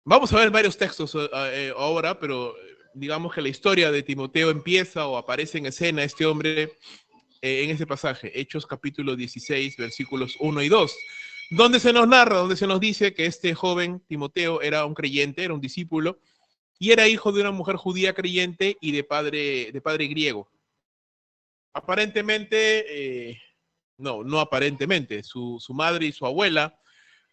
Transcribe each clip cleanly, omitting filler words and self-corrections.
Vamos a ver varios textos ahora, pero digamos que la historia de Timoteo empieza o aparece en escena este hombre en ese pasaje, Hechos capítulo 16, versículos 1 y 2, donde se nos narra, donde se nos dice que este joven Timoteo era un creyente, era un discípulo, y era hijo de una mujer judía creyente y de padre griego. Aparentemente, no aparentemente, su madre y su abuela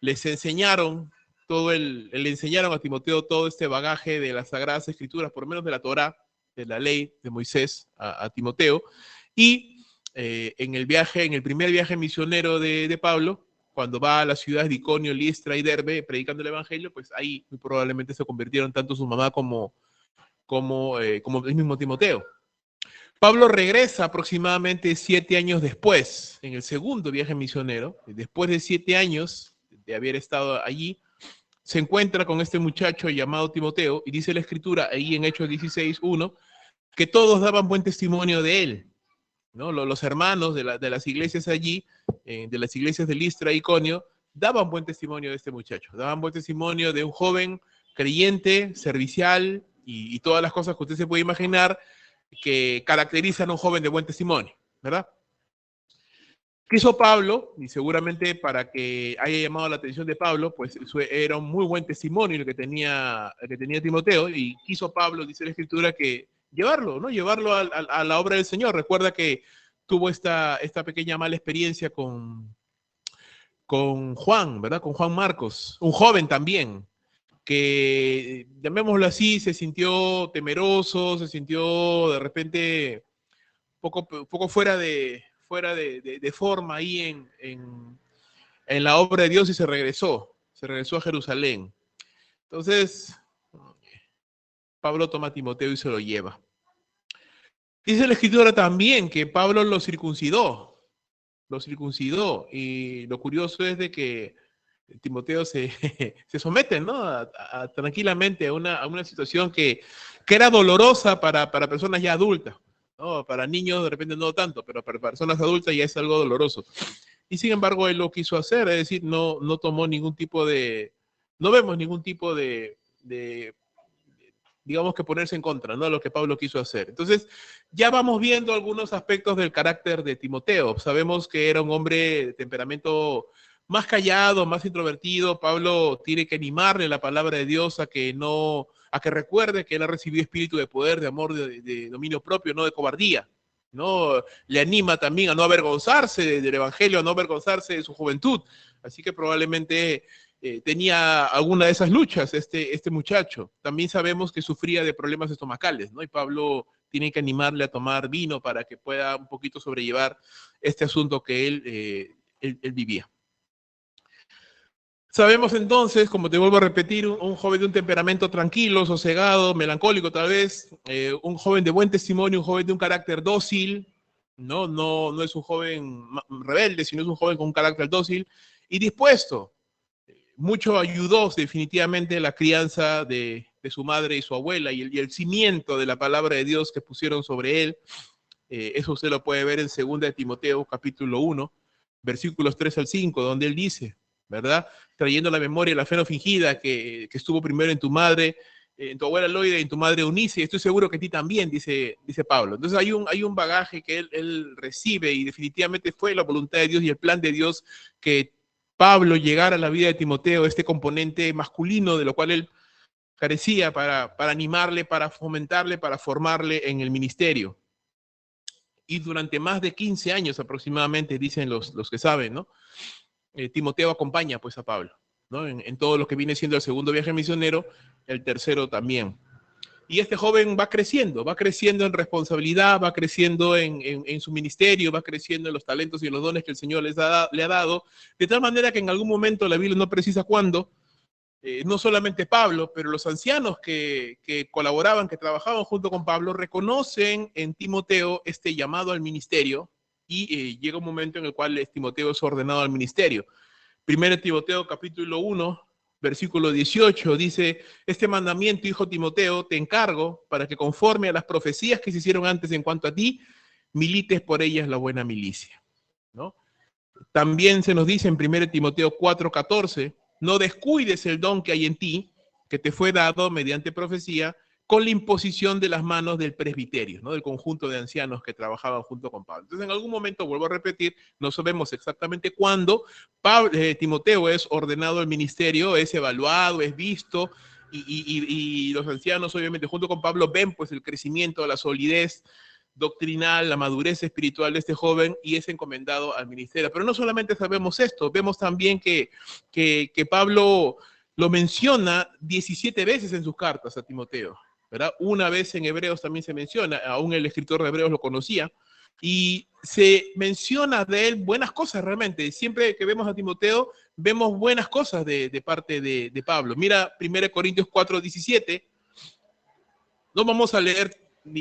les enseñaron le enseñaron a Timoteo todo este bagaje de las Sagradas Escrituras, por lo menos de la Torá, de la ley de Moisés a Timoteo, y en el primer viaje misionero de Pablo, cuando va a las ciudades de Iconio, Listra y Derbe predicando el evangelio, pues ahí muy probablemente se convirtieron tanto su mamá como el mismo Timoteo. Pablo regresa aproximadamente 7 años después, en el segundo viaje misionero, después de 7 años de haber estado allí, se encuentra con este muchacho llamado Timoteo y dice la escritura ahí en Hechos 16:1 que todos daban buen testimonio de él, ¿no? Los hermanos de las iglesias allí, de las iglesias de Listra y Iconio, daban buen testimonio de este muchacho, daban buen testimonio de un joven creyente, servicial y todas las cosas que usted se puede imaginar que caracterizan a un joven de buen testimonio, ¿verdad? ¿Qué hizo Pablo? Y seguramente para que haya llamado la atención de Pablo, pues era un muy buen testimonio el que tenía Timoteo, y quiso Pablo, dice la escritura, que llevarlo, ¿no? Llevarlo a la obra del Señor. Recuerda que tuvo esta pequeña mala experiencia con Juan, ¿verdad? Con Juan Marcos, un joven también, que, llamémoslo así, se sintió temeroso, se sintió de repente poco fuera de forma ahí en la obra de Dios y se regresó a Jerusalén. Entonces, Pablo toma a Timoteo y se lo lleva. Dice la escritura también que Pablo lo circuncidó, y lo curioso es de que Timoteo se somete, ¿no? Tranquilamente a una situación que era dolorosa para personas ya adultas, ¿no? Para niños de repente no tanto, pero para personas adultas ya es algo doloroso. Y sin embargo él lo quiso hacer, es decir, no tomó ningún tipo no vemos ningún tipo de digamos que ponerse en contra, ¿no? Lo que Pablo quiso hacer. Entonces, ya vamos viendo algunos aspectos del carácter de Timoteo. Sabemos que era un hombre de temperamento más callado, más introvertido. Pablo tiene que animarle la palabra de Dios a que recuerde que él ha recibido espíritu de poder, de amor, de dominio propio, no de cobardía. ¿No? Le anima también a no avergonzarse del evangelio, a no avergonzarse de su juventud. Así que probablemente tenía alguna de esas luchas este muchacho. También sabemos que sufría de problemas estomacales, ¿no? Y Pablo tiene que animarle a tomar vino para que pueda un poquito sobrellevar este asunto que él vivía. Sabemos entonces, como te vuelvo a repetir, un joven de un temperamento tranquilo, sosegado, melancólico tal vez, un joven de buen testimonio, un joven de un carácter dócil, no es un joven rebelde, sino es un joven con un carácter dócil y dispuesto. Mucho ayudó definitivamente la crianza de su madre y su abuela y el cimiento de la palabra de Dios que pusieron sobre él. Eso usted lo puede ver en 2 Timoteo capítulo 1, versículos 3 al 5, donde él dice, ¿verdad? Trayendo a la memoria la fe no fingida que estuvo primero en tu madre, en tu abuela Loida y en tu madre Eunice, y estoy seguro que a ti también, dice Pablo. Entonces hay un bagaje que él recibe y definitivamente fue la voluntad de Dios y el plan de Dios que Pablo llegara a la vida de Timoteo, este componente masculino de lo cual él carecía para animarle, para fomentarle, para formarle en el ministerio. Y durante más de 15 años aproximadamente, dicen los que saben, ¿no? Timoteo acompaña pues a Pablo, ¿no? En todo lo que viene siendo el segundo viaje misionero, el tercero también. Y este joven va creciendo en responsabilidad, va creciendo en su ministerio, va creciendo en los talentos y los dones que el Señor le ha dado, de tal manera que en algún momento, la Biblia no precisa cuándo, no solamente Pablo, pero los ancianos que colaboraban, que trabajaban junto con Pablo, reconocen en Timoteo este llamado al ministerio y llega un momento en el cual Timoteo es ordenado al ministerio. Primero Timoteo capítulo 1, versículo 18, dice, este mandamiento, hijo Timoteo, te encargo para que conforme a las profecías que se hicieron antes en cuanto a ti, milites por ellas la buena milicia, ¿no? También se nos dice en 1 Timoteo 4:14, no descuides el don que hay en ti, que te fue dado mediante profecía con la imposición de las manos del presbiterio, ¿no? Del conjunto de ancianos que trabajaban junto con Pablo. Entonces, en algún momento, vuelvo a repetir, no sabemos exactamente cuándo, Timoteo es ordenado al ministerio, es evaluado, es visto, y los ancianos, obviamente, junto con Pablo, ven pues el crecimiento, la solidez doctrinal, la madurez espiritual de este joven y es encomendado al ministerio. Pero no solamente sabemos esto, vemos también que Pablo lo menciona 17 veces en sus cartas a Timoteo, ¿verdad? Una vez en Hebreos también se menciona, aún el escritor de Hebreos lo conocía, y se menciona de él buenas cosas realmente. Siempre que vemos a Timoteo, vemos buenas cosas de parte de Pablo. Mira 1 Corintios 4:17. No vamos a leer,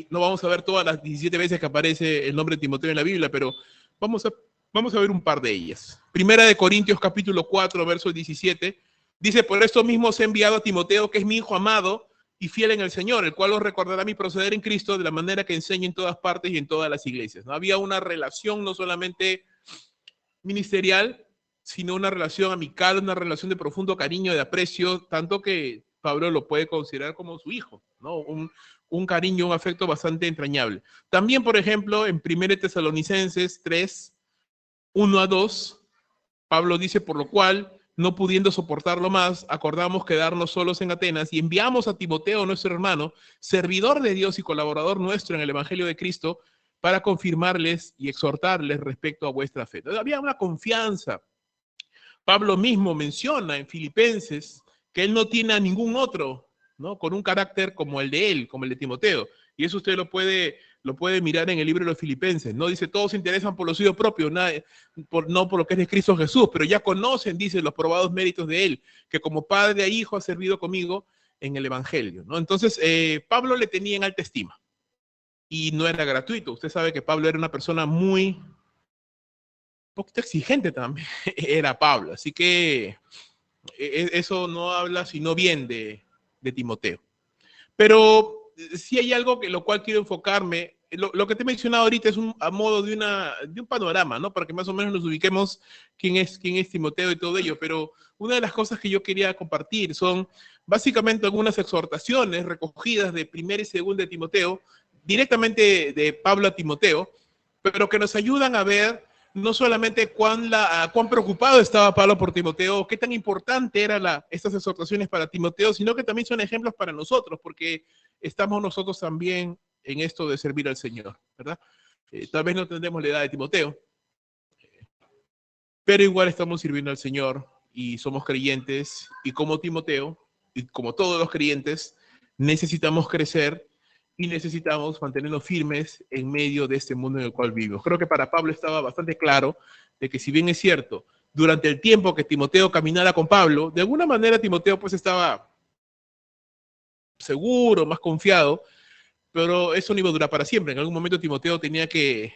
no vamos a ver todas las 17 veces que aparece el nombre de Timoteo en la Biblia, pero vamos a ver un par de ellas. 1 Corintios capítulo 4, verso 17, dice: por esto mismo os he enviado a Timoteo, que es mi hijo amado y fiel en el Señor, el cual os recordará mi proceder en Cristo de la manera que enseño en todas partes y en todas las iglesias. ¿No? Había una relación no solamente ministerial, sino una relación amical, una relación de profundo cariño, de aprecio, tanto que Pablo lo puede considerar como su hijo, ¿no? Un cariño, un afecto bastante entrañable. También, por ejemplo, en 1 Tesalonicenses 3, 1-2, Pablo dice: por lo cual, no pudiendo soportarlo más, acordamos quedarnos solos en Atenas y enviamos a Timoteo, nuestro hermano, servidor de Dios y colaborador nuestro en el Evangelio de Cristo, para confirmarles y exhortarles respecto a vuestra fe. Entonces, había una confianza. Pablo mismo menciona en Filipenses que él no tiene a ningún otro, ¿no? Con un carácter como el de él, como el de Timoteo. Y eso usted lo puede mirar en el libro de los Filipenses. No dice: todos se interesan por los suyos propios, no por lo que es de Cristo Jesús, pero ya conocen, dice, los probados méritos de él, que como padre e hijo ha servido conmigo en el Evangelio, ¿no? Entonces, Pablo le tenía en alta estima. Y no era gratuito. Usted sabe que Pablo era una persona muy poquito exigente también, era Pablo. Así que eso no habla sino bien de Timoteo. Pero sí hay algo que lo cual quiero enfocarme. Lo que te he mencionado ahorita es a modo de un panorama, ¿no? Para que más o menos nos ubiquemos quién es Timoteo y todo ello. Pero una de las cosas que yo quería compartir son básicamente algunas exhortaciones recogidas de 1 y 2 de Timoteo, directamente de Pablo a Timoteo, pero que nos ayudan a ver no solamente cuán preocupado estaba Pablo por Timoteo, qué tan importante eran estas exhortaciones para Timoteo, sino que también son ejemplos para nosotros, porque estamos nosotros también en esto de servir al Señor, ¿verdad? Tal vez no tendremos la edad de Timoteo, pero igual estamos sirviendo al Señor y somos creyentes, y como Timoteo, y como todos los creyentes, necesitamos crecer y necesitamos mantenernos firmes en medio de este mundo en el cual vivimos. Creo que para Pablo estaba bastante claro de que, si bien es cierto, durante el tiempo que Timoteo caminara con Pablo, de alguna manera Timoteo pues estaba seguro, más confiado, pero eso no iba a durar para siempre. En algún momento Timoteo tenía que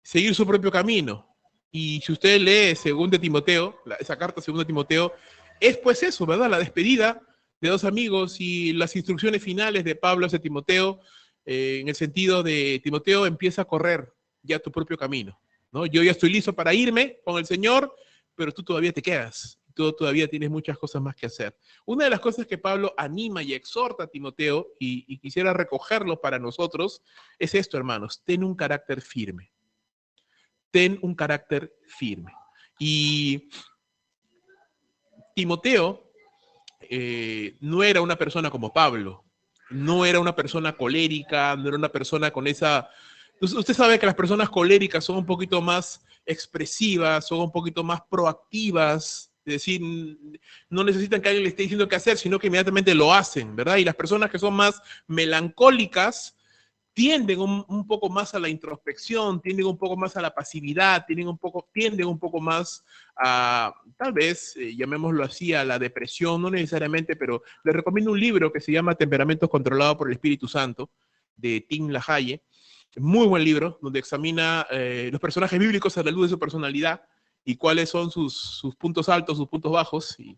seguir su propio camino. Y si usted lee Según de Timoteo, esa carta Según de Timoteo, es pues eso, ¿verdad? La despedida de dos amigos y las instrucciones finales de Pablo hacia Timoteo, en el sentido de: Timoteo, empieza a correr ya tu propio camino, ¿no? Yo ya estoy listo para irme con el Señor, pero tú todavía te quedas, tú todavía tienes muchas cosas más que hacer. Una de las cosas que Pablo anima y exhorta a Timoteo, y quisiera recogerlo para nosotros, es esto, hermanos: ten un carácter firme. Ten un carácter firme. Y Timoteo no era una persona como Pablo, no era una persona colérica, no era una persona con esa... Usted sabe que las personas coléricas son un poquito más expresivas, son un poquito más proactivas, es decir, no necesitan que alguien le esté diciendo qué hacer, sino que inmediatamente lo hacen, ¿verdad? Y las personas que son más melancólicas tienden un poco más a la introspección, tienden un poco más a la pasividad, tienden un poco más a, tal vez, llamémoslo así, a la depresión, no necesariamente, pero les recomiendo un libro que se llama Temperamentos controlados por el Espíritu Santo, de Tim LaHaye. Muy buen libro, donde examina los personajes bíblicos a la luz de su personalidad y cuáles son sus puntos altos, sus puntos bajos. Y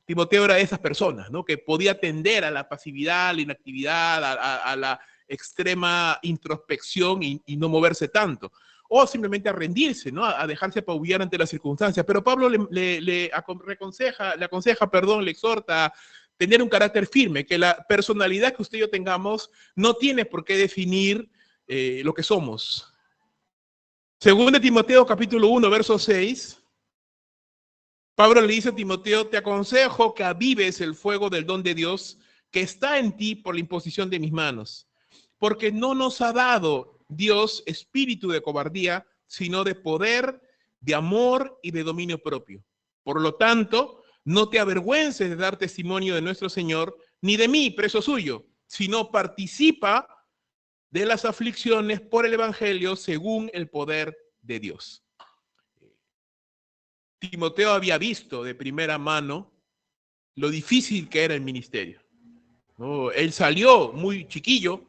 Timoteo era de esas personas, ¿no? Que podía tender a la pasividad, a la inactividad, a la extrema introspección y no moverse tanto, o simplemente a rendirse, ¿no? A dejarse apabullar ante las circunstancias. Pero Pablo le aconseja, le exhorta: tener un carácter firme, que la personalidad que usted y yo tengamos no tiene por qué definir lo que somos. Según de Timoteo capítulo 1, verso 6, Pablo le dice a Timoteo, te aconsejo que avives el fuego del don de Dios que está en ti por la imposición de mis manos, porque no nos ha dado Dios espíritu de cobardía, sino de poder, de amor y de dominio propio. Por lo tanto, no te avergüences de dar testimonio de nuestro Señor, ni de mí, preso suyo, sino participa de las aflicciones por el Evangelio según el poder de Dios. Timoteo había visto de primera mano lo difícil que era el ministerio, ¿no? Él salió muy chiquillo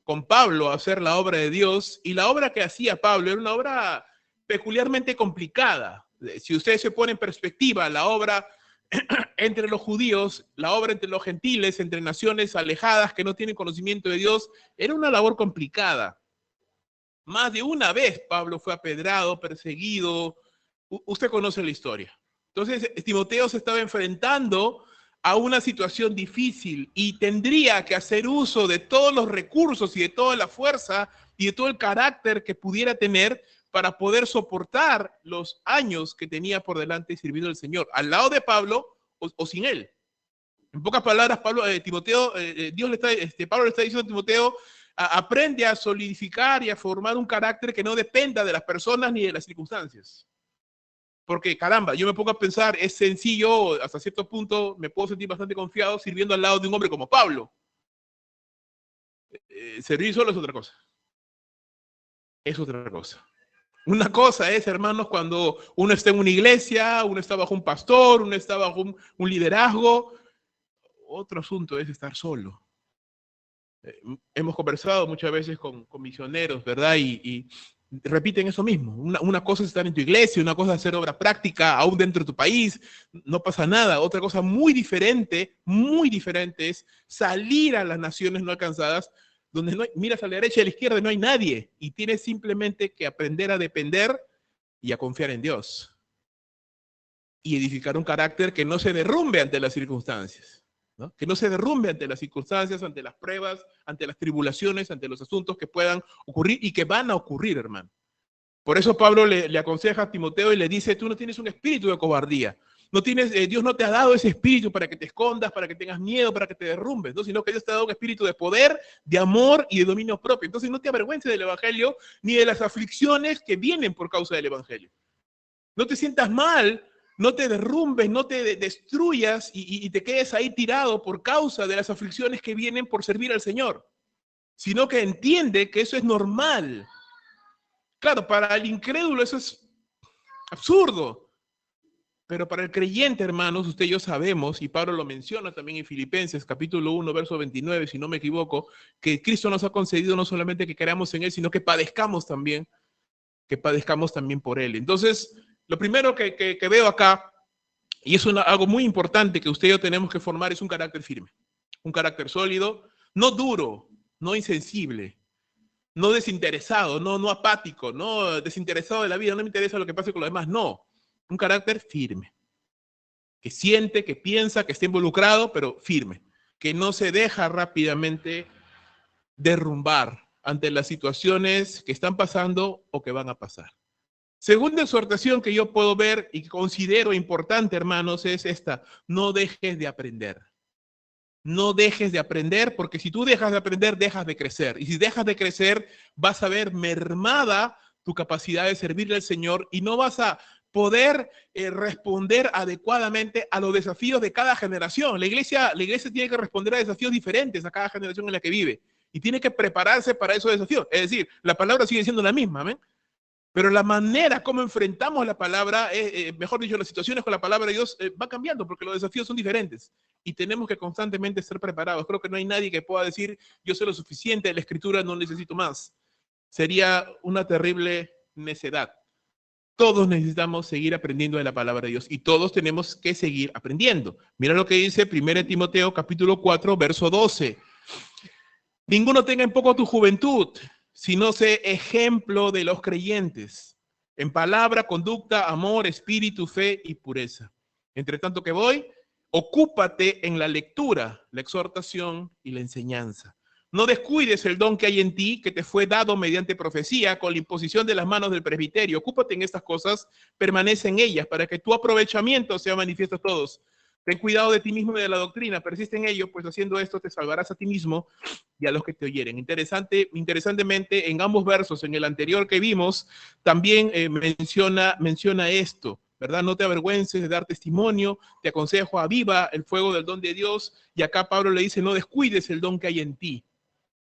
con Pablo a hacer la obra de Dios, y la obra que hacía Pablo era una obra peculiarmente complicada. Si ustedes se ponen en perspectiva, la obra entre los judíos, la obra entre los gentiles, entre naciones alejadas que no tienen conocimiento de Dios, era una labor complicada. Más de una vez Pablo fue apedrado, perseguido. Usted conoce la historia. Entonces, Timoteo se estaba enfrentando a una situación difícil y tendría que hacer uso de todos los recursos y de toda la fuerza y de todo el carácter que pudiera tener para poder soportar los años que tenía por delante sirviendo al Señor, al lado de Pablo o sin él. En pocas palabras, Pablo, Timoteo, Pablo le está diciendo a Timoteo, aprende a solidificar y a formar un carácter que no dependa de las personas ni de las circunstancias. Porque, caramba, yo me pongo a pensar, es sencillo, hasta cierto punto me puedo sentir bastante confiado sirviendo al lado de un hombre como Pablo. Servir solo es otra cosa. Es otra cosa. Una cosa es, hermanos, cuando uno está en una iglesia, uno está bajo un pastor, uno está bajo un liderazgo. Otro asunto es estar solo. Hemos conversado muchas veces con misioneros, ¿verdad? Y repiten eso mismo. Una cosa es estar en tu iglesia, una cosa es hacer obra práctica aún dentro de tu país, no pasa nada. Otra cosa muy diferente es salir a las naciones no alcanzadas, donde no hay, miras a la derecha y a la izquierda, no hay nadie, y tienes simplemente que aprender a depender y a confiar en Dios. Y edificar un carácter que no se derrumbe ante las circunstancias. ¿No? Que no se derrumbe ante las circunstancias, ante las pruebas, ante las tribulaciones, ante los asuntos que puedan ocurrir y que van a ocurrir, hermano. Por eso Pablo le aconseja a Timoteo y le dice, tú no tienes un espíritu de cobardía. No tienes, Dios no te ha dado ese espíritu para que te escondas, para que tengas miedo, para que te derrumbes, ¿no? Sino que Dios te ha dado un espíritu de poder, de amor y de dominio propio. Entonces no te avergüences del evangelio ni de las aflicciones que vienen por causa del evangelio. No te sientas mal, no te derrumbes, no te destruyas y te quedes ahí tirado por causa de las aflicciones que vienen por servir al Señor, sino que entiende que eso es normal. Claro, para el incrédulo eso es absurdo, pero para el creyente, hermanos, usted y yo sabemos, y Pablo lo menciona también en Filipenses capítulo 1, verso 29, si no me equivoco, que Cristo nos ha concedido no solamente que creamos en Él, sino que padezcamos también por Él. Entonces, lo primero que veo acá, y es algo muy importante que usted y yo tenemos que formar, es un carácter firme, un carácter sólido, no duro, no insensible, no desinteresado, no apático, no desinteresado de la vida, no me interesa lo que pase con los demás, no, un carácter firme, que siente, que piensa, que está involucrado, pero firme, que no se deja rápidamente derrumbar ante las situaciones que están pasando o que van a pasar. Segunda exhortación que yo puedo ver y que considero importante, hermanos, es esta: no dejes de aprender. No dejes de aprender, porque si tú dejas de aprender, dejas de crecer. Y si dejas de crecer, vas a ver mermada tu capacidad de servirle al Señor y no vas a poder responder adecuadamente a los desafíos de cada generación. La iglesia tiene que responder a desafíos diferentes a cada generación en la que vive y tiene que prepararse para esos desafíos. Es decir, la palabra sigue siendo la misma, ¿amén? Pero la manera como enfrentamos la palabra, mejor dicho, las situaciones con la palabra de Dios va cambiando porque los desafíos son diferentes y tenemos que constantemente estar preparados. Creo que no hay nadie que pueda decir, yo sé lo suficiente de la Escritura, no necesito más. Sería una terrible necedad. Todos necesitamos seguir aprendiendo de la palabra de Dios y todos tenemos que seguir aprendiendo. Mira lo que dice 1 Timoteo capítulo 4, verso 12. Ninguno tenga en poco tu juventud, sino sé ejemplo de los creyentes, en palabra, conducta, amor, espíritu, fe y pureza. Entre tanto que voy, Ocúpate en la lectura, la exhortación y la enseñanza. No descuides el don que hay en ti, que te fue dado mediante profecía, con la imposición de las manos del presbiterio. Ocúpate en estas cosas, permanece en ellas, para que tu aprovechamiento sea manifiesto a todos. Ten cuidado de ti mismo y de la doctrina, persiste en ello, pues haciendo esto te salvarás a ti mismo y a los que te oyeren. Interesantemente, en ambos versos, en el anterior que vimos, también menciona esto, ¿verdad? No te avergüences de dar testimonio, te aconsejo, aviva el fuego del don de Dios, y acá Pablo le dice, no descuides el don que hay en ti,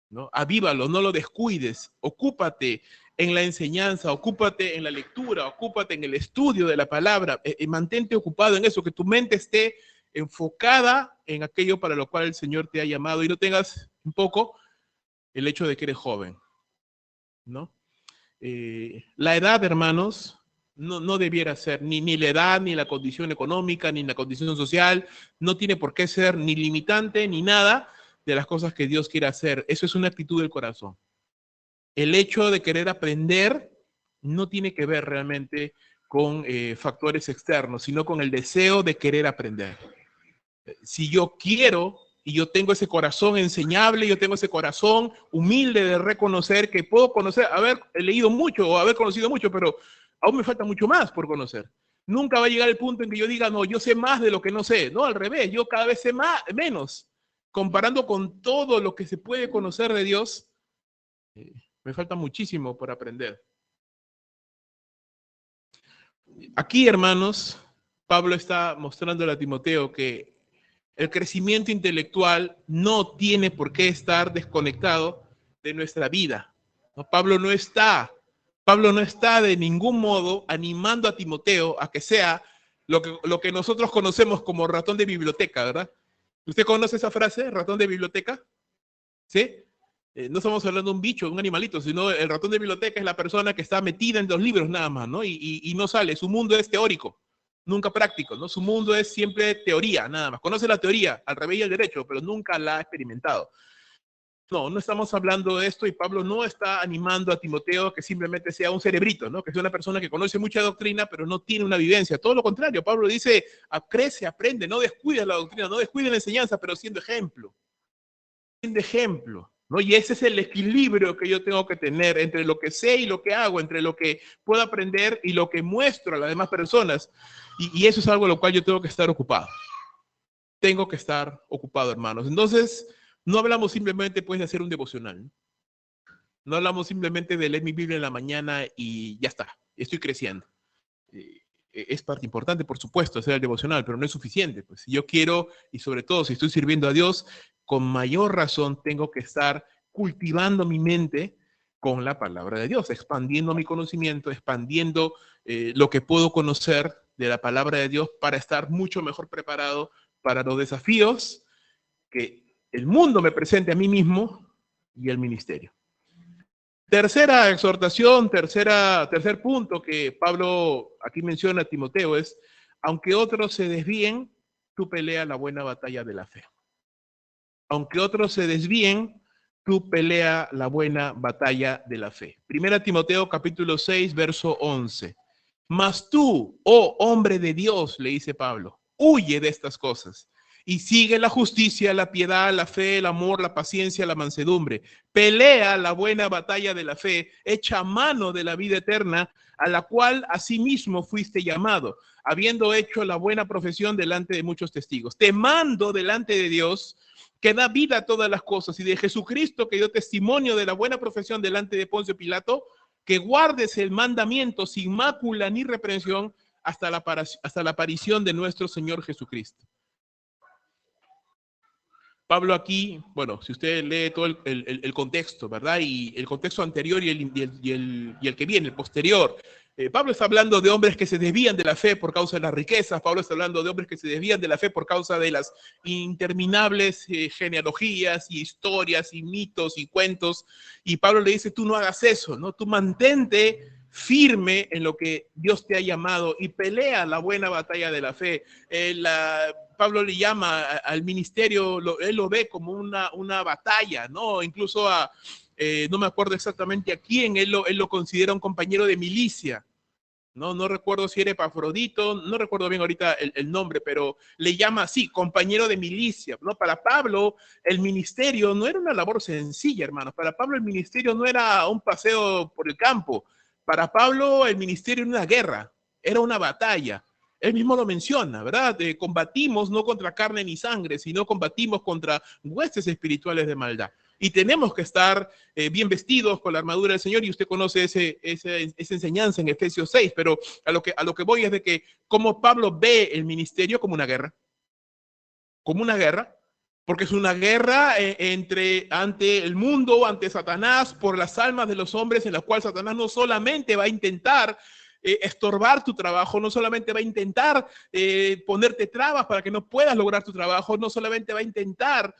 ¿no? Avívalo, no lo descuides, ocúpate en la enseñanza, ocúpate en la lectura, ocúpate en el estudio de la palabra, mantente ocupado en eso, que tu mente esté enfocada en aquello para lo cual el Señor te ha llamado, y no tengas un poco el hecho de que eres joven, ¿no? La edad, hermanos, no debiera ser ni la edad, ni la condición económica, ni la condición social, no tiene por qué ser ni limitante, ni nada de las cosas que Dios quiere hacer. Eso es una actitud del corazón. El hecho de querer aprender no tiene que ver realmente con factores externos, sino con el deseo de querer aprender. Si yo quiero y yo tengo ese corazón enseñable, yo tengo ese corazón humilde de reconocer que puedo conocer, haber leído mucho o haber conocido mucho, pero aún me falta mucho más por conocer. Nunca va a llegar el punto en que yo diga, no, yo sé más de lo que no sé. No, al revés, yo cada vez sé menos. Comparando con todo lo que se puede conocer de Dios, me falta muchísimo por aprender. Aquí, hermanos, Pablo está mostrándole a Timoteo que el crecimiento intelectual no tiene por qué estar desconectado de nuestra vida. ¿No? Pablo no está de ningún modo animando a Timoteo a que sea lo que nosotros conocemos como ratón de biblioteca, ¿verdad? ¿Usted conoce esa frase, ratón de biblioteca? ¿Sí? No estamos hablando de un bicho, un animalito, sino el ratón de biblioteca es la persona que está metida en los libros nada más, ¿no? Y no sale, su mundo es teórico, nunca práctico, ¿no? Su mundo es siempre teoría, nada más. Conoce la teoría, al revés y al derecho, pero nunca la ha experimentado. No estamos hablando de esto, y Pablo no está animando a Timoteo que simplemente sea un cerebrito, ¿no? Que sea una persona que conoce mucha doctrina, pero no tiene una vivencia. Todo lo contrario, Pablo dice, crece, aprende, no descuides la doctrina, no descuides la enseñanza, pero siendo ejemplo. Siendo ejemplo. ¿No? Y ese es el equilibrio que yo tengo que tener entre lo que sé y lo que hago, entre lo que puedo aprender y lo que muestro a las demás personas. Y eso es algo en lo cual yo tengo que estar ocupado. Tengo que estar ocupado, hermanos. Entonces, no hablamos simplemente pues de hacer un devocional. No hablamos simplemente de leer mi Biblia en la mañana y ya está, estoy creciendo. Es parte importante, por supuesto, hacer el devocional, pero no es suficiente. Pues si yo quiero, y sobre todo si estoy sirviendo a Dios, con mayor razón tengo que estar cultivando mi mente con la palabra de Dios, expandiendo mi conocimiento, expandiendo lo que puedo conocer de la palabra de Dios para estar mucho mejor preparado para los desafíos que el mundo me presente a mí mismo y el ministerio. Tercera exhortación, tercer punto que Pablo aquí menciona a Timoteo es, aunque otros se desvíen, tú pelea la buena batalla de la fe. Aunque otros se desvíen, tú pelea la buena batalla de la fe. Primera Timoteo capítulo 6, verso 11. Mas tú, oh hombre de Dios, le dice Pablo, huye de estas cosas y sigue la justicia, la piedad, la fe, el amor, la paciencia, la mansedumbre. Pelea la buena batalla de la fe, echa mano de la vida eterna, a la cual asimismo fuiste llamado, habiendo hecho la buena profesión delante de muchos testigos. Te mando delante de Dios, que da vida a todas las cosas, y de Jesucristo, que dio testimonio de la buena profesión delante de Poncio Pilato, que guardes el mandamiento sin mácula ni reprensión hasta la aparición de nuestro Señor Jesucristo. Pablo aquí, bueno, si usted lee todo el contexto, ¿verdad? Y el contexto anterior y el que viene, el posterior. Pablo está hablando de hombres que se desvían de la fe por causa de las riquezas. Pablo está hablando de hombres que se desvían de la fe por causa de las interminables genealogías y historias y mitos y cuentos. Y Pablo le dice, tú no hagas eso, ¿no? Tú mantente firme en lo que Dios te ha llamado y pelea la buena batalla de la fe. Pablo le llama al ministerio, él lo ve como una batalla, ¿no? Incluso no me acuerdo exactamente a quién, él lo considera un compañero de milicia, ¿no? No recuerdo si era Epafrodito, no recuerdo bien ahorita el nombre, pero le llama así, compañero de milicia, ¿no? Para Pablo, el ministerio no era una labor sencilla, hermanos. Para Pablo, el ministerio no era un paseo por el campo. Para Pablo, el ministerio era una guerra, era una batalla. Él mismo lo menciona, ¿verdad? Combatimos no contra carne ni sangre, sino combatimos contra huestes espirituales de maldad. Y tenemos que estar bien vestidos con la armadura del Señor, y usted conoce esa enseñanza en Efesios 6, pero a lo que voy es de que como Pablo ve el ministerio como una guerra, porque es una guerra ante el mundo, ante Satanás, por las almas de los hombres, en la cual Satanás no solamente va a intentar estorbar tu trabajo, no solamente va a intentar ponerte trabas para que no puedas lograr tu trabajo, no solamente va a intentar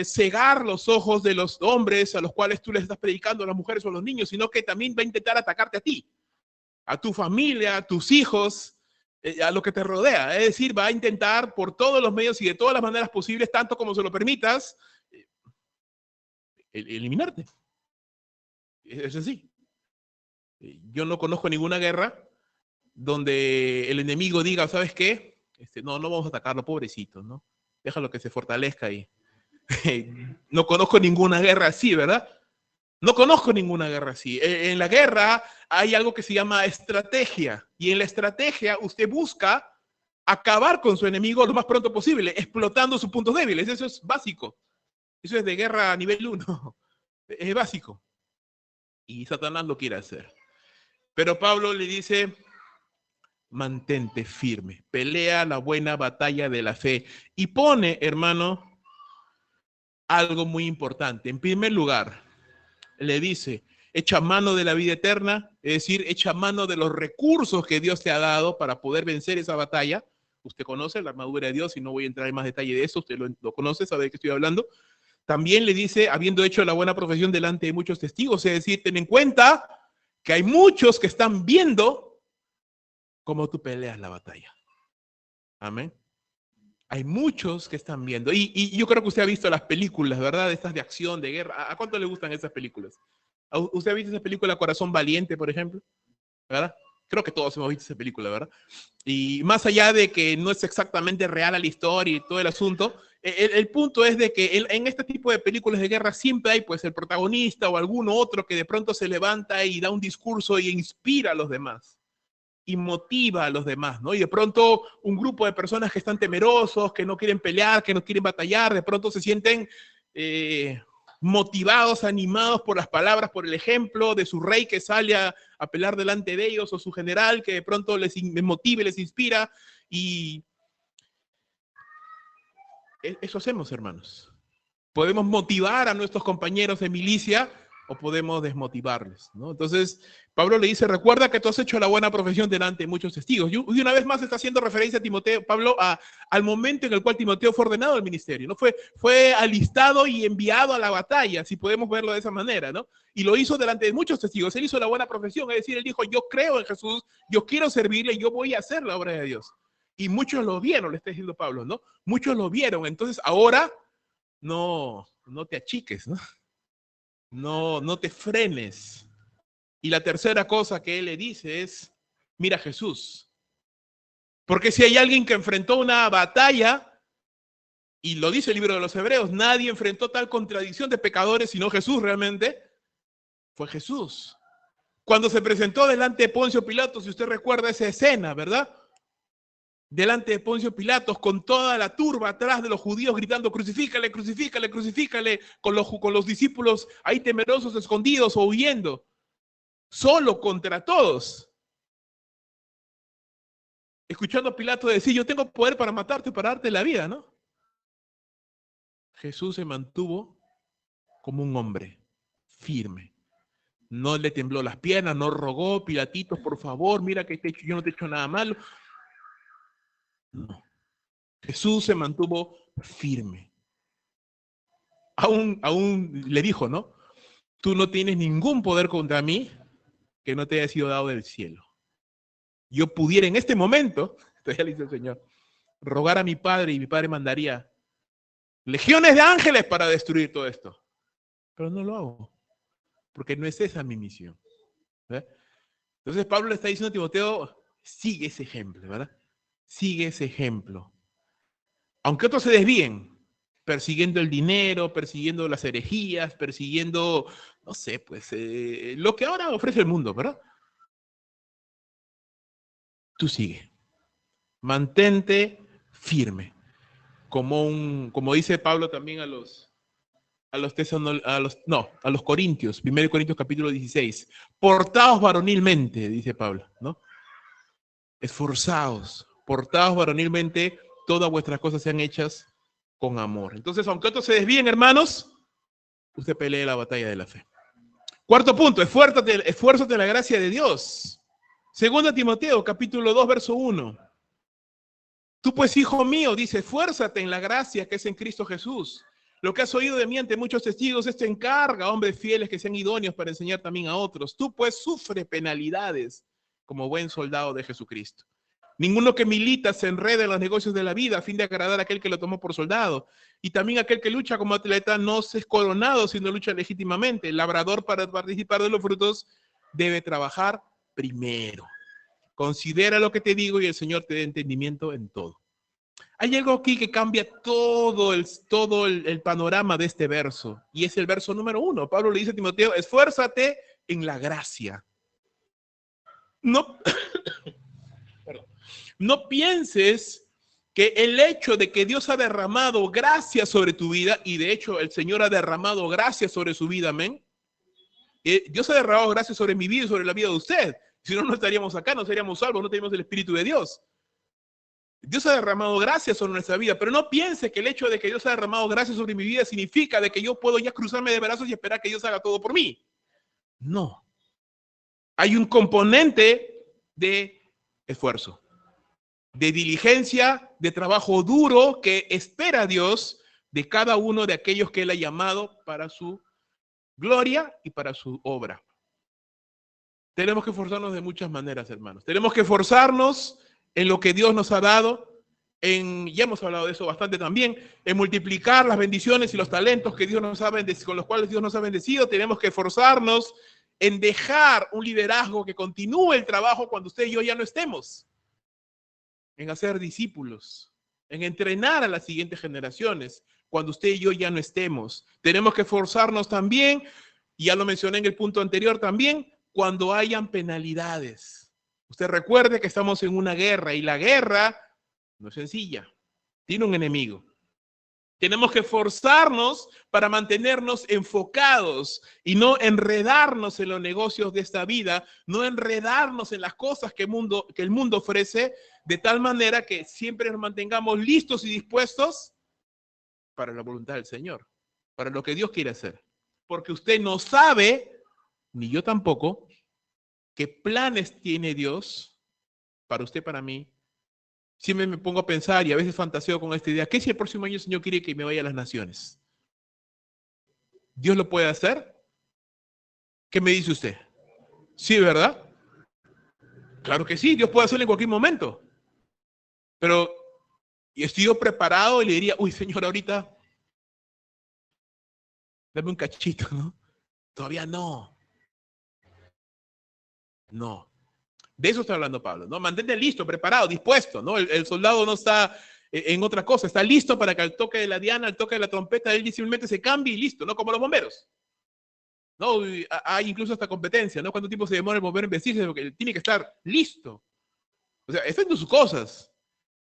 cegar los ojos de los hombres a los cuales tú les estás predicando, a las mujeres o a los niños, sino que también va a intentar atacarte a ti, a tu familia, a tus hijos, a lo que te rodea. Es decir, va a intentar por todos los medios y de todas las maneras posibles, tanto como se lo permitas, eliminarte. Es así. Yo no conozco ninguna guerra donde el enemigo diga, ¿sabes qué? No, no vamos a atacarlo, pobrecito, ¿no? Déjalo que se fortalezca ahí. No conozco ninguna guerra así, ¿verdad? No conozco ninguna guerra así. En la guerra hay algo que se llama estrategia, y en la estrategia usted busca acabar con su enemigo lo más pronto posible, explotando sus puntos débiles. Eso es básico. Eso es de guerra a nivel 1. Es básico. Y Satanás lo quiere hacer. Pero Pablo le dice, mantente firme, pelea la buena batalla de la fe. Y pone, hermano, algo muy importante. En primer lugar, le dice, echa mano de la vida eterna, es decir, echa mano de los recursos que Dios te ha dado para poder vencer esa batalla. Usted conoce la armadura de Dios y no voy a entrar en más detalle de eso, usted lo conoce, sabe de qué estoy hablando. También le dice, habiendo hecho la buena profesión delante de muchos testigos, es decir, ten en cuenta que hay muchos que están viendo cómo tú peleas la batalla. Amén. Hay muchos que están viendo. Y yo creo que usted ha visto las películas, ¿verdad? Estas de acción, de guerra. ¿A cuánto le gustan esas películas? ¿Usted ha visto esa película Corazón Valiente, por ejemplo? ¿Verdad? Creo que todos hemos visto esa película, ¿verdad? Y más allá de que no es exactamente real a la historia y todo el asunto, el punto es de que en este tipo de películas de guerra siempre hay pues el protagonista o alguno otro que de pronto se levanta y da un discurso y inspira a los demás y motiva a los demás, ¿no? Y de pronto un grupo de personas que están temerosos, que no quieren pelear, que no quieren batallar, de pronto se sienten motivados, animados por las palabras, por el ejemplo de su rey que sale a pelear delante de ellos, o su general que de pronto les motive, les inspira, y eso hacemos, hermanos. Podemos motivar a nuestros compañeros de milicia o podemos desmotivarles, ¿no? Entonces, Pablo le dice, recuerda que tú has hecho la buena profesión delante de muchos testigos. Y una vez más está haciendo referencia a Timoteo, Pablo, al momento en el cual Timoteo fue ordenado al ministerio, ¿no? Fue alistado y enviado a la batalla, si podemos verlo de esa manera, ¿no? Y lo hizo delante de muchos testigos. Él hizo la buena profesión, es decir, él dijo, yo creo en Jesús, yo quiero servirle, yo voy a hacer la obra de Dios. Y muchos lo vieron, le está diciendo Pablo, ¿no? Muchos lo vieron. Entonces, ahora no te achiques, ¿no? No te frenes. Y la tercera cosa que él le dice es, mira a Jesús. Porque si hay alguien que enfrentó una batalla, y lo dice el libro de los Hebreos, nadie enfrentó tal contradicción de pecadores sino Jesús realmente, fue Jesús. Cuando se presentó delante de Poncio Pilato, si usted recuerda esa escena, ¿verdad? Delante de Poncio Pilatos, con toda la turba atrás de los judíos gritando, crucifícale, crucifícale, crucifícale, con los discípulos ahí temerosos, escondidos o huyendo, solo contra todos. Escuchando a Pilato decir, yo tengo poder para matarte, para darte la vida, ¿no? Jesús se mantuvo como un hombre firme. No le tembló las piernas, no rogó, Pilatitos, por favor, mira que yo no te he hecho nada malo. No. Jesús se mantuvo firme. Aún le dijo, ¿no? Tú no tienes ningún poder contra mí que no te haya sido dado del cielo. Yo pudiera en este momento, todavía le dice el Señor, rogar a mi Padre y mi Padre mandaría legiones de ángeles para destruir todo esto. Pero no lo hago, porque no es esa mi misión. ¿Eh? Entonces Pablo le está diciendo a Timoteo, sigue ese ejemplo, ¿verdad? Sigue ese ejemplo. Aunque otros se desvíen, persiguiendo el dinero, persiguiendo las herejías, persiguiendo, no sé, pues lo que ahora ofrece el mundo, ¿verdad? Tú sigue. Mantente firme. Como dice Pablo también a los Corintios, 1 Corintios capítulo 16. Portaos varonilmente, dice Pablo, ¿no? Esforzaos, portaos varonilmente, todas vuestras cosas sean hechas con amor. Entonces, aunque otros se desvíen, hermanos, usted pelee la batalla de la fe. Cuarto punto, esfuérzate en la gracia de Dios. Segunda Timoteo, capítulo 2, verso 1. Tú pues, hijo mío, dice, esfuérzate en la gracia que es en Cristo Jesús. Lo que has oído de mí ante muchos testigos, esto encarga a hombres fieles que sean idóneos para enseñar también a otros. Tú pues sufre penalidades como buen soldado de Jesucristo. Ninguno que milita se enreda en los negocios de la vida a fin de agradar a aquel que lo tomó por soldado. Y también aquel que lucha como atleta no se es coronado, sino lucha legítimamente. El labrador, para participar de los frutos, debe trabajar primero. Considera lo que te digo y el Señor te dé entendimiento en todo. Hay algo aquí que cambia todo el panorama de este verso, y es el verso número 1. Pablo le dice a Timoteo, esfuérzate en la gracia. No, no pienses que el hecho de que Dios ha derramado gracia sobre tu vida, y de hecho el Señor ha derramado gracia sobre su vida, amén. Dios ha derramado gracia sobre mi vida y sobre la vida de usted. Si no, no estaríamos acá, no seríamos salvos, no teníamos el Espíritu de Dios. Dios ha derramado gracia sobre nuestra vida, pero no piense que el hecho de que Dios ha derramado gracia sobre mi vida significa de que yo puedo ya cruzarme de brazos y esperar que Dios haga todo por mí. No. Hay un componente de esfuerzo, de diligencia, de trabajo duro que espera Dios de cada uno de aquellos que Él ha llamado para su gloria y para su obra. Tenemos que esforzarnos de muchas maneras, hermanos. Tenemos que esforzarnos en lo que Dios nos ha dado, ya hemos hablado de eso bastante también, en multiplicar las bendiciones y los talentos que Dios nos ha bendecido, con los cuales Dios nos ha bendecido. Tenemos que esforzarnos en dejar un liderazgo que continúe el trabajo cuando usted y yo ya no estemos, en hacer discípulos, en entrenar a las siguientes generaciones cuando usted y yo ya no estemos. Tenemos que esforzarnos también, y ya lo mencioné en el punto anterior también, cuando hayan penalidades. Usted recuerde que estamos en una guerra, y la guerra no es sencilla, tiene un enemigo. Tenemos que esforzarnos para mantenernos enfocados y no enredarnos en los negocios de esta vida, no enredarnos en las cosas que el mundo ofrece, de tal manera que siempre nos mantengamos listos y dispuestos para la voluntad del Señor, para lo que Dios quiere hacer. Porque usted no sabe, ni yo tampoco, qué planes tiene Dios para usted, para mí. Siempre me pongo a pensar y a veces fantaseo con esta idea, ¿qué si el próximo año el Señor quiere que me vaya a las naciones? ¿Dios lo puede hacer? ¿Qué me dice usted? Sí, ¿verdad? Claro que sí, Dios puede hacerlo en cualquier momento. Pero estoy yo preparado y le diría, uy, Señor, ahorita dame un cachito, ¿no? Todavía no. No. De eso está hablando Pablo, ¿no? Mantente listo, preparado, dispuesto, ¿no? El soldado no está en otra cosa, está listo para que al toque de la diana, al toque de la trompeta, él simplemente se cambie y listo, ¿no? Como los bomberos. ¿No? Hay incluso hasta competencia, ¿no? ¿Cuánto tiempo se demora el bombero en vestirse? Porque tiene que estar listo. O sea, está en sus cosas,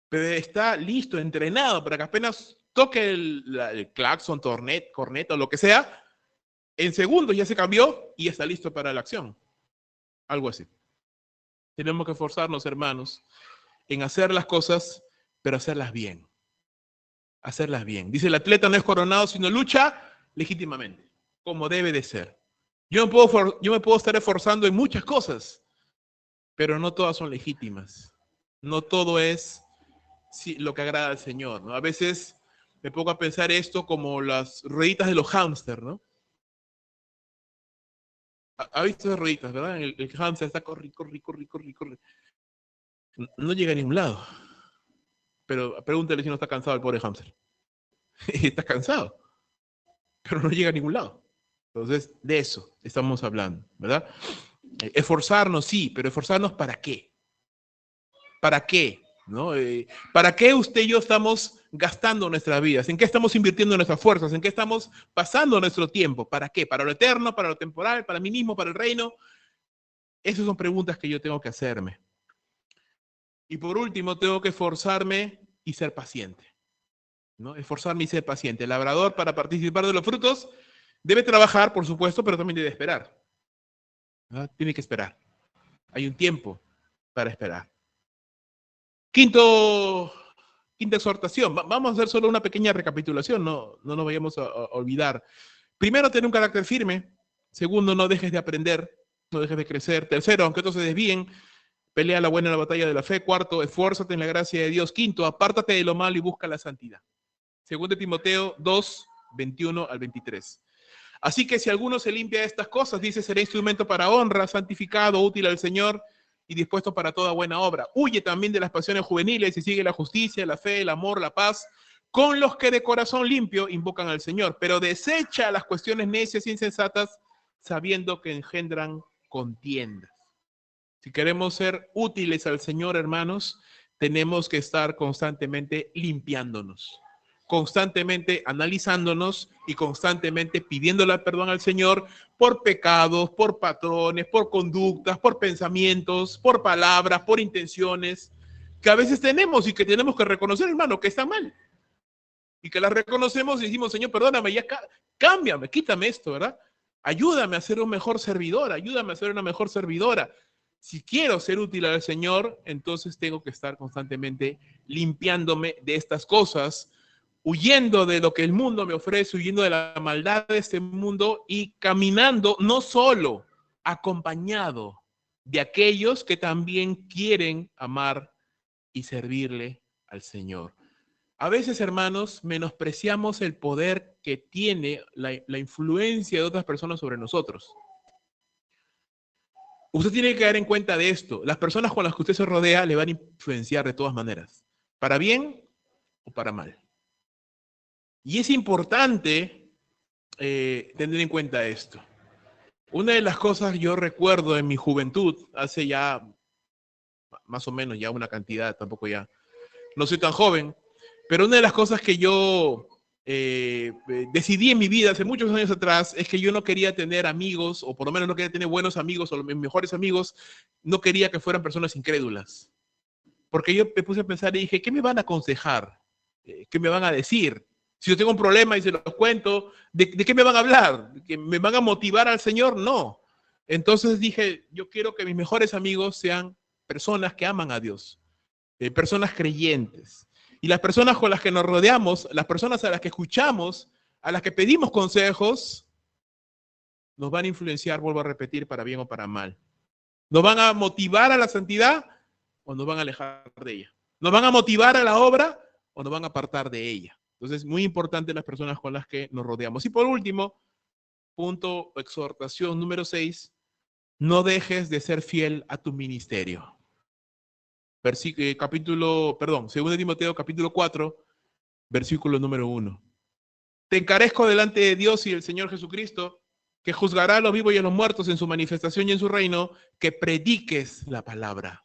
pero está listo, entrenado para que apenas toque el claxon, corneta o lo que sea, en segundos ya se cambió y está listo para la acción. Algo así. Tenemos que esforzarnos, hermanos, en hacer las cosas, pero hacerlas bien. Hacerlas bien. Dice, el atleta no es coronado, sino lucha legítimamente, como debe de ser. Yo me puedo estar esforzando en muchas cosas, pero no todas son legítimas. No todo es lo que agrada al Señor, ¿no? A veces me pongo a pensar esto como las rueditas de los hámster, ¿no? ¿Ha visto esas rueditas, verdad? El hámster está corre. No llega a ningún lado. Pero pregúntale si no está cansado el pobre hámster. Está cansado, pero no llega a ningún lado. Entonces, de eso estamos hablando, ¿verdad? Esforzarnos, sí, pero esforzarnos ¿para qué? ¿Para qué? ¿No? ¿Para qué usted y yo estamos gastando nuestras vidas? ¿En qué estamos invirtiendo nuestras fuerzas? ¿En qué estamos pasando nuestro tiempo? ¿Para qué? ¿Para lo eterno? ¿Para lo temporal? ¿Para mí mismo? ¿Para el reino? Esas son preguntas que yo tengo que hacerme. Y por último, tengo que esforzarme y ser paciente, ¿no? Esforzarme y ser paciente. El labrador, para participar de los frutos, debe trabajar, por supuesto, pero también debe esperar, ¿no? Tiene que esperar. Hay un tiempo para esperar. Quinta exhortación. Vamos a hacer solo una pequeña recapitulación, no nos vayamos a olvidar. Primero, tener un carácter firme. Segundo, no dejes de aprender, no dejes de crecer. Tercero, aunque otros se desvíen, pelea la buena en la batalla de la fe. Cuarto, esfuérzate en la gracia de Dios. Quinto, apártate de lo malo y busca la santidad. Segundo de Timoteo 2, 21 al 23. Así que si alguno se limpia de estas cosas, dice, será instrumento para honra, santificado, útil al Señor y dispuesto para toda buena obra. Huye también de las pasiones juveniles y sigue la justicia, la fe, el amor, la paz, con los que de corazón limpio invocan al Señor, pero desecha las cuestiones necias e insensatas, sabiendo que engendran contiendas. Si queremos ser útiles al Señor, hermanos, tenemos que estar constantemente limpiándonos, constantemente analizándonos y constantemente pidiéndole perdón al Señor por pecados, por patrones, por conductas, por pensamientos, por palabras, por intenciones que a veces tenemos y que tenemos que reconocer, hermano, que están mal. Y que las reconocemos y decimos, Señor, perdóname, ya cámbiame, quítame esto, ¿verdad? Ayúdame a ser un mejor servidor, ayúdame a ser una mejor servidora. Si quiero ser útil al Señor, entonces tengo que estar constantemente limpiándome de estas cosas, huyendo de lo que el mundo me ofrece, huyendo de la maldad de este mundo y caminando no solo, acompañado de aquellos que también quieren amar y servirle al Señor. A veces, hermanos, menospreciamos el poder que tiene la influencia de otras personas sobre nosotros. Usted tiene que dar en cuenta de esto. Las personas con las que usted se rodea le van a influenciar de todas maneras, para bien o para mal. Y es importante tener en cuenta esto. Una de las cosas que yo recuerdo en mi juventud, hace ya más o menos ya una cantidad, tampoco ya, no soy tan joven, pero una de las cosas que yo decidí en mi vida hace muchos años atrás es que yo no quería tener amigos, o por lo menos no quería tener buenos amigos, o mis mejores amigos, no quería que fueran personas incrédulas. Porque yo me puse a pensar y dije, ¿qué me van a aconsejar? ¿Qué me van a decir? Si yo tengo un problema y se los cuento, ¿de qué me van a hablar? ¿Que me van a motivar al Señor? No. Entonces dije, yo quiero que mis mejores amigos sean personas que aman a Dios, personas creyentes. Y las personas con las que nos rodeamos, las personas a las que escuchamos, a las que pedimos consejos, nos van a influenciar, vuelvo a repetir, para bien o para mal. Nos van a motivar a la santidad o nos van a alejar de ella. Nos van a motivar a la obra o nos van a apartar de ella. Entonces, muy importante las personas con las que nos rodeamos. Y por último, punto, exhortación número 6, no dejes de ser fiel a tu ministerio. Segundo de Timoteo, capítulo 4, versículo número 1. Te encarezco delante de Dios y del Señor Jesucristo, que juzgará a los vivos y a los muertos en su manifestación y en su reino, que prediques la palabra,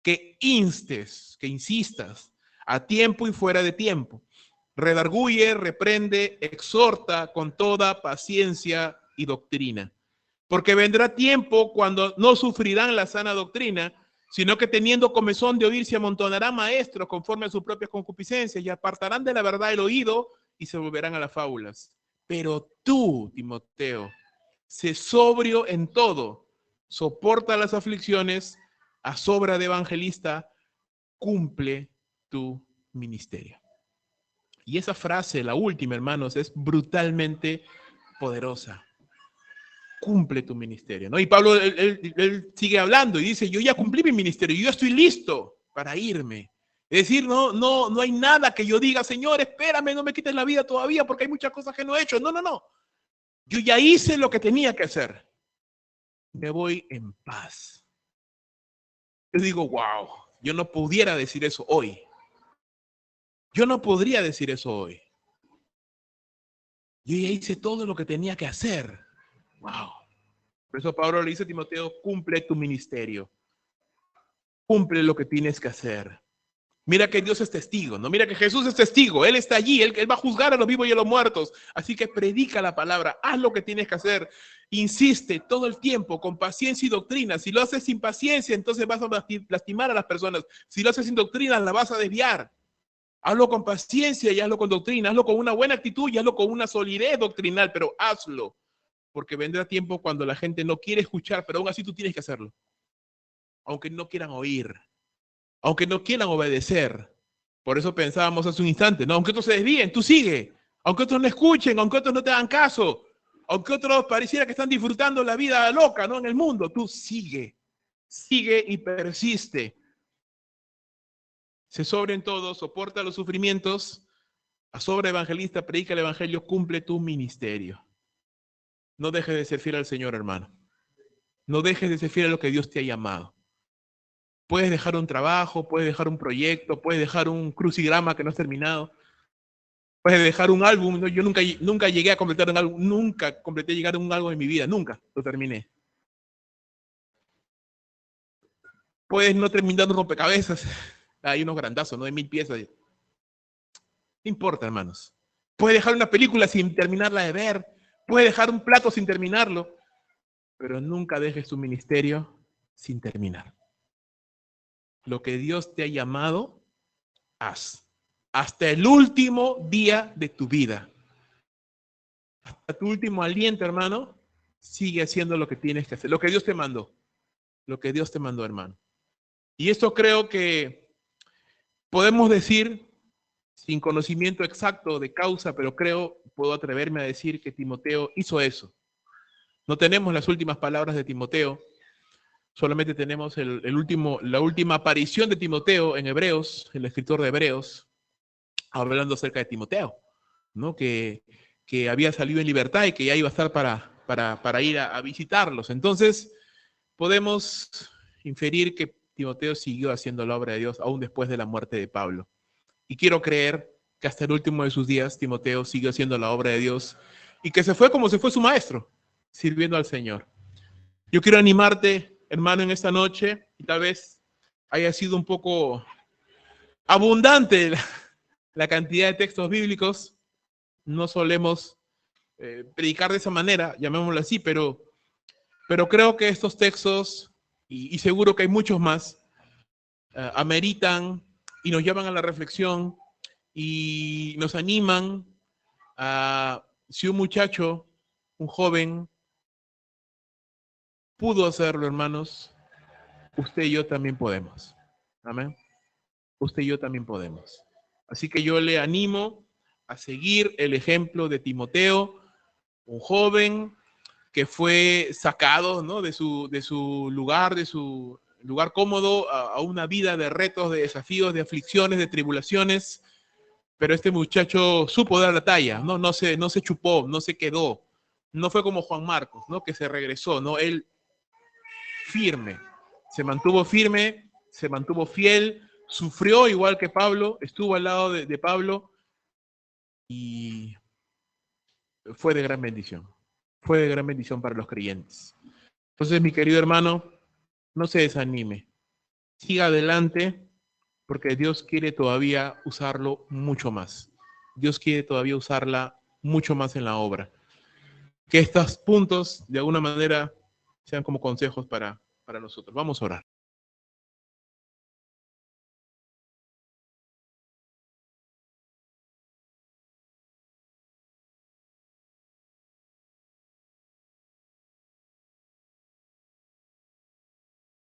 que instes, que insistas, a tiempo y fuera de tiempo. Redarguye, reprende, exhorta con toda paciencia y doctrina. Porque vendrá tiempo cuando no sufrirán la sana doctrina, sino que teniendo comezón de oír se amontonarán maestros conforme a sus propias concupiscencias y apartarán de la verdad el oído y se volverán a las fábulas. Pero tú, Timoteo, sé sobrio en todo, soporta las aflicciones, a sobra de evangelista, cumple tu ministerio. Y esa frase, la última, hermanos, es brutalmente poderosa. Cumple tu ministerio, ¿no? Y Pablo, él sigue hablando y dice, yo ya cumplí mi ministerio, yo ya estoy listo para irme. Es decir, no hay nada que yo diga, Señor, espérame, no me quites la vida todavía porque hay muchas cosas que no he hecho. No. Yo ya hice lo que tenía que hacer. Me voy en paz. Yo digo, wow, yo no pudiera decir eso hoy. Yo no podría decir eso hoy. Yo ya hice todo lo que tenía que hacer. Wow. Por eso Pablo le dice a Timoteo, cumple tu ministerio. Cumple lo que tienes que hacer. Mira que Dios es testigo, ¿no? Mira que Jesús es testigo. Él está allí, él va a juzgar a los vivos y a los muertos. Así que predica la palabra, haz lo que tienes que hacer. Insiste todo el tiempo con paciencia y doctrina. Si lo haces sin paciencia, entonces vas a lastimar a las personas. Si lo haces sin doctrina, la vas a desviar. Hazlo con paciencia y hazlo con doctrina. Hazlo con una buena actitud y hazlo con una solidez doctrinal, pero hazlo. Porque vendrá tiempo cuando la gente no quiere escuchar, pero aún así tú tienes que hacerlo. Aunque no quieran oír. Aunque no quieran obedecer. Por eso pensábamos hace un instante, ¿no? Aunque otros se desvíen, tú sigue. Aunque otros no escuchen, aunque otros no te hagan caso, aunque otros pareciera que están disfrutando la vida loca, ¿no? En el mundo, tú sigue. Sigue y persiste. Se sobren todos, soporta los sufrimientos, a sobra evangelista, predica el evangelio, cumple tu ministerio. No dejes de ser fiel al Señor, hermano. No dejes de ser fiel a lo que Dios te ha llamado. Puedes dejar un trabajo, puedes dejar un proyecto, puedes dejar un crucigrama que no has terminado, puedes dejar un álbum. ¿No? Yo nunca llegué a completar un álbum, nunca completé llegar a un álbum en mi vida, nunca lo terminé. Puedes no terminar un rompecabezas, hay unos grandazos, ¿no? De 1000 piezas. No importa, hermanos. Puedes dejar una película sin terminarla de ver, puedes dejar un plato sin terminarlo, pero nunca dejes tu ministerio sin terminar. Lo que Dios te ha llamado, haz. Hasta el último día de tu vida. Hasta tu último aliento, hermano, sigue haciendo lo que tienes que hacer. Lo que Dios te mandó. Lo que Dios te mandó, hermano. Y esto creo que podemos decir, sin conocimiento exacto de causa, pero puedo atreverme a decir que Timoteo hizo eso. No tenemos las últimas palabras de Timoteo. Solamente tenemos la última aparición de Timoteo en Hebreos, el escritor de Hebreos, hablando acerca de Timoteo, ¿no? Que había salido en libertad y que ya iba a estar para ir a visitarlos. Entonces, podemos inferir que Timoteo siguió haciendo la obra de Dios aún después de la muerte de Pablo. Y quiero creer que hasta el último de sus días Timoteo siguió haciendo la obra de Dios y que se fue como se fue su maestro, sirviendo al Señor. Yo quiero animarte, hermano, en esta noche, y tal vez haya sido un poco abundante la cantidad de textos bíblicos. No solemos predicar de esa manera, llamémoslo así, pero creo que estos textos, y seguro que hay muchos más, ameritan y nos llaman a la reflexión y nos animan a, si un muchacho, un joven, pudo hacerlo, hermanos, usted y yo también podemos. Amén. Usted y yo también podemos. Así que yo le animo a seguir el ejemplo de Timoteo, un joven que fue sacado, ¿no? de su lugar cómodo a una vida de retos, de desafíos, de aflicciones, de tribulaciones. Pero este muchacho supo dar la talla, no se chupó, no se quedó. No fue como Juan Marcos, ¿no? Que se regresó, ¿no? Él firme, se mantuvo fiel, sufrió igual que Pablo, estuvo al lado de Pablo y fue de gran bendición. Fue de gran bendición para los creyentes. Entonces, mi querido hermano, no se desanime. Siga adelante porque Dios quiere todavía usarlo mucho más. Dios quiere todavía usarla mucho más en la obra. Que estos puntos, de alguna manera, sean como consejos para nosotros. Vamos a orar.